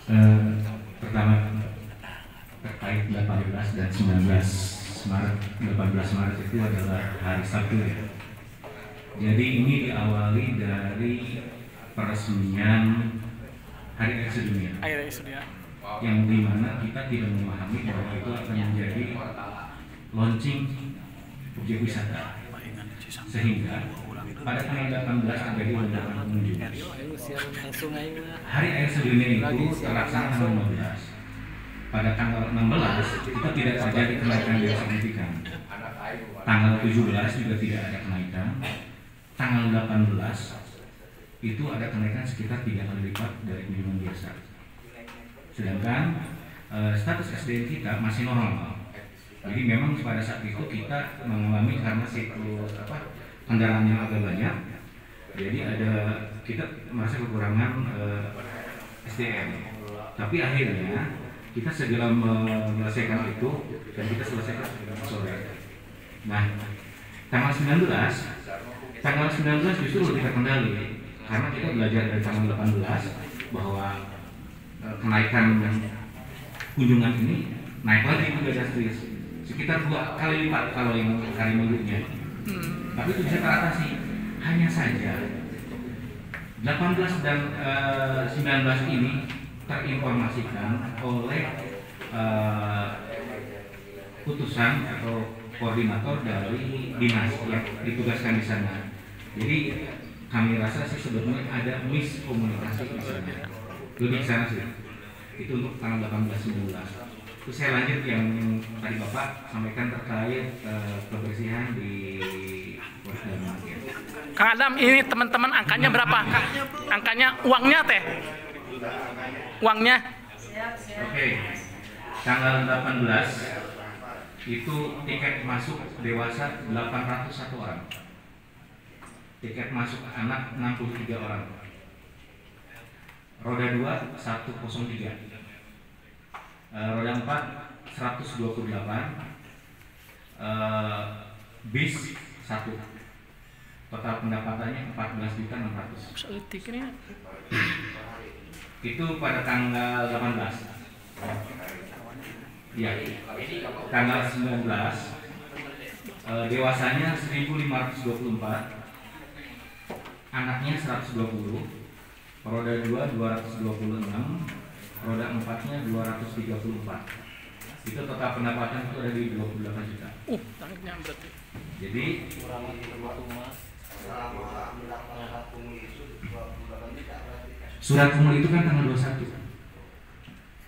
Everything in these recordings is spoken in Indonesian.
Pertama terkait 18 dan 19 Maret. 18 Maret itu adalah hari Sabtu ya. Jadi ini diawali dari peresmian Hari Air Sedunia. Yang dimana kita tidak memahami bahwa itu akan menjadi launching objek wisata. Sehingga pada tanggal 18 terjadi lonjakan pengunjung. Hari Air Sedunia itu terlaksana tanggal 15. Pada tanggal 16 itu tidak terjadi kenaikan yang signifikan. Tanggal 17 juga tidak ada kenaikan. Tanggal 18 itu ada kenaikan sekitar 3 kali lipat dari kunjungan biasa. Sedangkan status SDM kita masih normal. Jadi memang pada saat itu kita mengalami karena siklus kendaraan yang agak banyak. Jadi kita merasa kekurangan SDM. Tapi akhirnya kita segera menyelesaikan itu dan kita selesaikan sore. Nah, tanggal 19 justru lebih terkendali karena kita belajar dari tanggal 18 bahwa kenaikan kunjungan ini naik lagi juga drastis sekitar 2 kali lipat kalau yang hari minggunya. Tapi itu bisa teratasi. Hanya saja 18 dan 19 ini terinformasikan oleh utusan atau koordinator dari dinas yang ditugaskan di sana. Jadi kami rasa sih sebetulnya ada miskomunikasi di sana. Lebih sana sih. Itu untuk tanggal 18-19. Terus saya lanjut yang tadi Bapak sampaikan terkait kebersihan di Polres Darma. Kang Adam, ini teman-teman angkanya berapa? Angkanya uangnya teh? Uangnya? Oke. Tanggal 18 itu tiket masuk dewasa 801 orang. Tiket masuk anak 63 orang. Roda 2 103. Roda 4 128. Bis 1. Total pendapatannya 14.600. Itu pada tanggal 18. Ya, tanggal 19 dewasanya 1.524, anaknya 120, roda 2 226, roda 4-nya 234. Itu total pendapatan itu ada di 28 juta. Tarifnya berarti. Jadi surat kumul itu kan tanggal 21.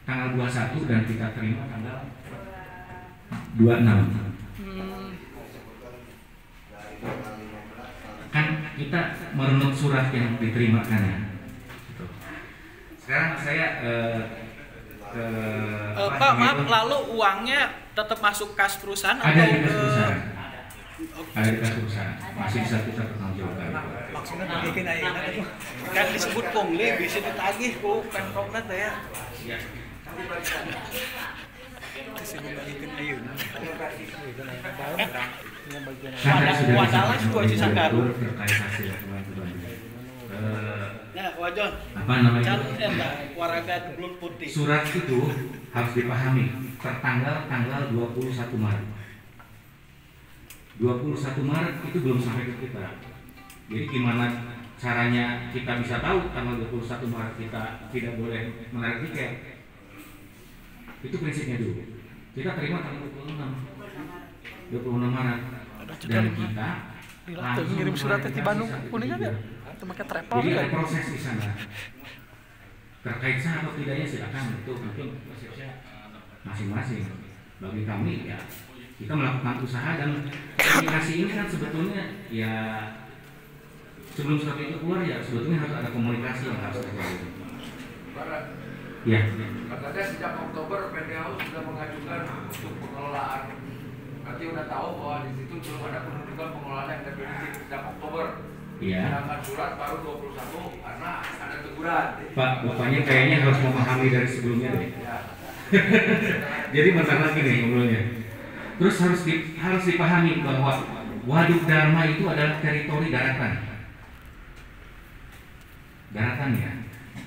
Tanggal 21 dan kita terima tanggal 26. Kan kita merunut surat yang diterima kan ya. Sekarang saya Pak, maaf, lalu uangnya tetap masuk kas perusahaan ada atau di kas perusahaan? Ada di kas perusahaan. Masih bisa kita pertanggungjawabkan. maksudnya bikin ayeuna itu kan disebut pungli bisa ditagih ku Pemprov teh ya. Ya. Wadalah gua sih sangkar. Terkait hasil Ya, wajon. apa namanya? Can waraga belut putih. Surat itu harus dipahami tertanggal tanggal 21 Maret. 21 Maret itu belum sampai ke kita. Jadi gimana caranya kita bisa tahu tanggal 21 Maret kita tidak boleh menarik tiket? Itu prinsipnya dulu. Kita terima tanggal 26 Maret dan kita langsung ngirim surat di Bandung Kuningan ya? Itu pakai travel. Jadi ada proses di sana. Terkait sah atau tidaknya silakan, itu mungkin prosesnya masing-masing. Bagi kami ya kita melakukan usaha dan komunikasi ini kan sebetulnya ya sebelum surat itu keluar ya sebetulnya harus ada komunikasi yang harus terjadi. Ya. Katanya sejak Oktober PTAU sudah mengajukan untuk pengelolaan. Nanti udah tahu bahwa di situ belum ada penunjukan pengelolaan yang definitif sejak Oktober. Iya. Sedangkan surat baru 21 karena ada teguran. Pak, bapaknya kayaknya harus memahami dari sebelumnya deh. Ya. Jadi masalah gini ngobrolnya. Terus harus dipahami bahwa Waduk Dharma itu adalah teritori daratan. Daratan ya.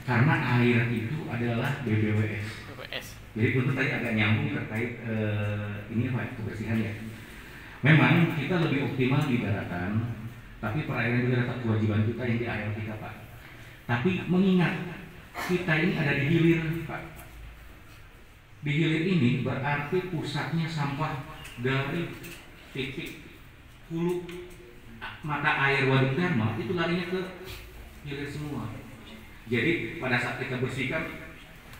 karena air itu adalah BBWS. BBS. Jadi untuk tadi agak nyambung terkait ini Pak, kebersihan ya. Memang kita lebih optimal di daratan, tapi perairan juga tetap kewajiban kita yang di areal kita Pak. Tapi mengingat kita ini ada di hilir Pak. Di hilir ini berarti pusatnya sampah dari titik hulu mata air Waduk Dharma itu larinya ke hilir semua. Jadi pada saat kita bersihkan,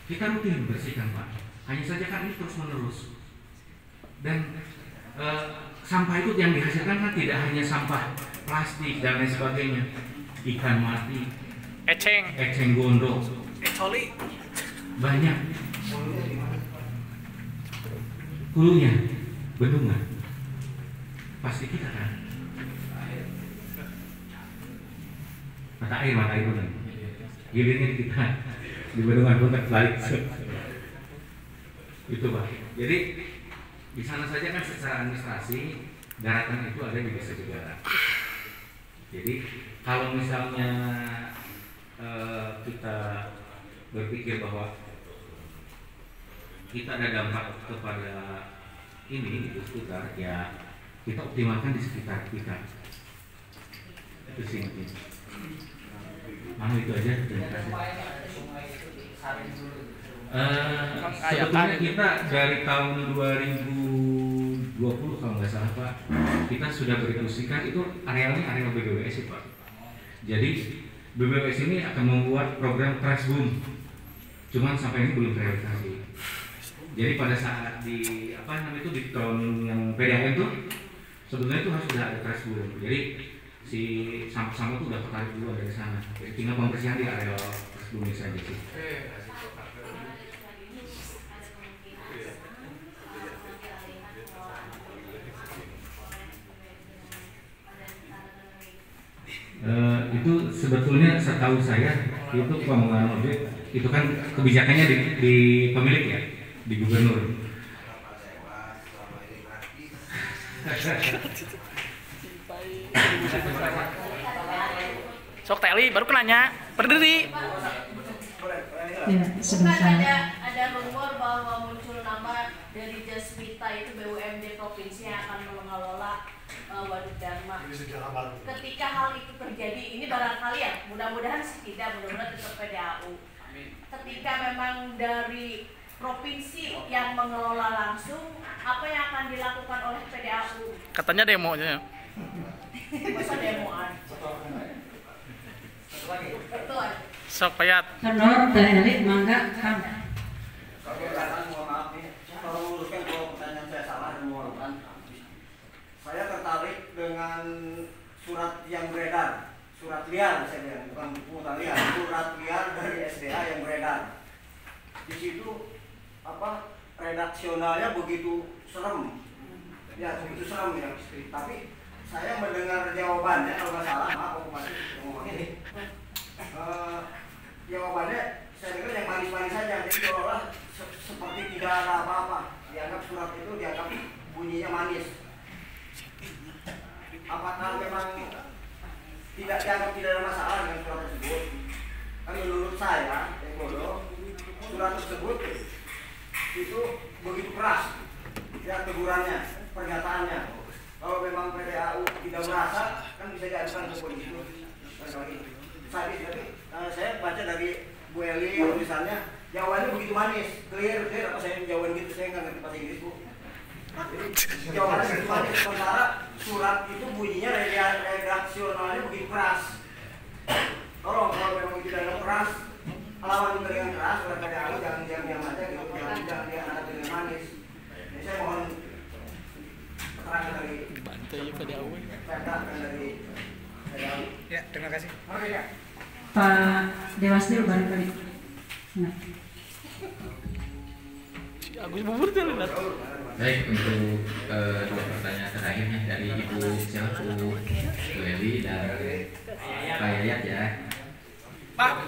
kita rutin bersihkan Pak. Hanya saja kan ini terus menerus. Dan sampah itu yang dihasilkan kan tidak hanya sampah plastik dan lain sebagainya, ikan mati, eceng gondok, Coli. banyak. Hulunya, bendungan, pasti kita kan. Mata air benar. Hilirnya kita di bendungan pun terbalik. Itu Pak. Jadi di sana saja kan secara administrasi daratan itu ada di desa Jegara. Jadi kalau misalnya kita berpikir bahwa kita ada dampak kepada ini di sekitar, ya kita optimalkan di sekitar kita. Itu sih mungkin. Itu aja. Terima kasih. Sebetulnya kita dari tahun 2020 kalau nggak salah Pak, kita sudah berdiskusikan itu arealnya areal BBWS Pak. Jadi BBWS ini akan membuat program trash boom, cuman sampai ini belum terrealisasi. Jadi pada saat di di tahun yang PDAM itu sebetulnya itu harus sudah ada trash boom. Jadi si sampah-sampah itu udah tertarik dulu dari sana. Jadi tinggal pembersihan di areal trash boom saja sih. Itu sebetulnya setahu saya itu pengelolaan objek itu kan kebijakannya di pemilik ya, di gubernur. Sok Teli baru nanya berdiri. Ya, sebentar. Ada rumor bahwa muncul nama dari Jasmita itu BUMD provinsi yang akan mengelola Waduk Dharma. Ketika hal itu terjadi, ini barangkali ya, mudah-mudahan sih tidak, mudah-mudahan tetap PDAU. Ketika memang dari provinsi yang mengelola langsung, apa yang akan dilakukan oleh PDAU? Katanya demo aja. Masa demoan? Betul. Sok Payat. Kendor dan elit mangga Kang. Mohon maaf nih, kalau luruskan kalau pertanyaan saya salah dan mohon maaf. Saya tertarik dengan surat yang beredar, surat liar saya bilang, bukan pungutan liar, surat liar dari SDA yang beredar. Di situ redaksionalnya begitu serem, ya begitu serem ya. Tapi saya mendengar jawabannya kalau nggak salah, maaf aku masih ngomong ini. Jawabannya saya dengar yang manis-manis saja, jadi seolah seperti tidak ada apa-apa. Dianggap surat itu dianggap bunyinya manis. Apakah memang tidak dianggap tidak ada masalah dengan surat tersebut? Kan menurut saya, surat tersebut itu begitu keras ya tegurannya, pernyataannya. Kalau memang PDAU tidak merasa, kan bisa diajukan ke polisi. Saya baca dari Bu Eli misalnya, jawabannya begitu manis, clear, apa saya menjawab gitu, saya nggak ngerti bahasa Inggris Bu. Jadi jawabannya begitu manis, sementara surat itu bunyinya redaksionalnya begitu keras. Tolong kalau memang itu tidak keras, lawan dengan keras, surat PDAU jangan diam-diam aja gitu, jangan diangkat dengan manis. Jadi saya mohon keterangan dari PDAU. dari PDAU. Ya, terima kasih. Pak Dewasri barangkali. Nah. Agus bubur jalan. Baik, untuk dua pertanyaan terakhirnya dari Ibu siapa Bu Eli dan Pak Yayat ya. Pak,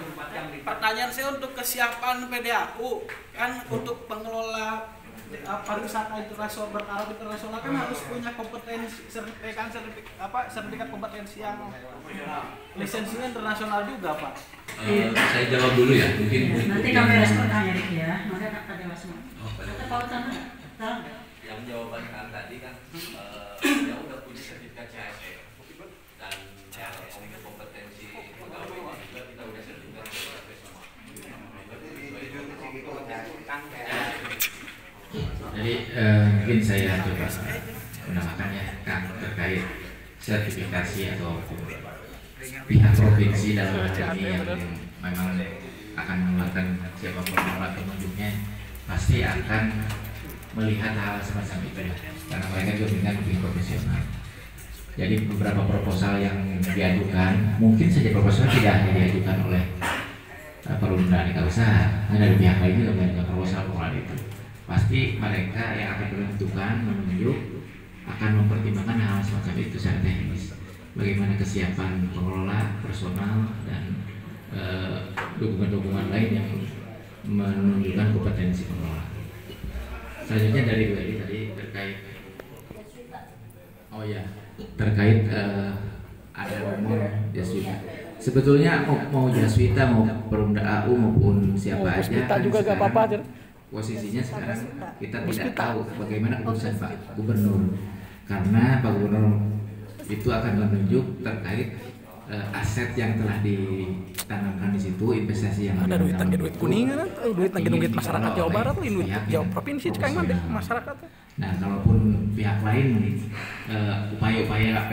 pertanyaan saya untuk kesiapan PDAU kan untuk pengelola pariwisata internasional bertaraf internasional kan harus punya kompetensi sertifikat kompetensi yang lisensinya internasional juga Pak. Saya jawab dulu ya, mungkin. Nanti kami respon tanya Rik ya. Maka Kak Dewas semua. Oh, boleh. Atau Pak Utama? Tahu? Yang jawaban kan tadi kan dia udah punya sertifikat CSE dan untuk kompetensi pegawai juga kita udah sertifikat CSE semua. Jadi mungkin saya coba menambahkan ya Kang terkait sertifikasi atau pihak provinsi dalam hal ini yang memang akan mengeluarkan siapapun pengelola pengunjungnya pasti akan melihat hal semacam itu ya, karena mereka juga dengan lebih profesional. Jadi beberapa proposal yang diajukan, mungkin saja proposal tidak hanya diajukan oleh Perumda Aneka Usaha, ada pihak lain juga mengajukan proposal pengelolaan itu. Pasti mereka yang akan menentukan, menunjuk, akan mempertimbangkan hal semacam itu secara teknis. Bagaimana kesiapan pengelola, personal, dan dukungan-dukungan lain yang menunjukkan kompetensi pengelola. Selanjutnya dari Weli tadi terkait, oh ya, terkait ada rumor Jaswita. Sebetulnya mau Jaswita, mau Perumda AU maupun siapa aja, kita juga gak apa-apa aja. Posisinya sekarang kita tidak tahu bagaimana keputusan Pak Gubernur, karena Pak Gubernur itu akan menunjuk terkait aset yang telah ditanamkan di situ, investasi yang ada duit kuningan, duit masyarakat Jawa Barat, duit Jawa provinsi sekarang masyarakat. Nah, kalaupun pihak lain upaya-upaya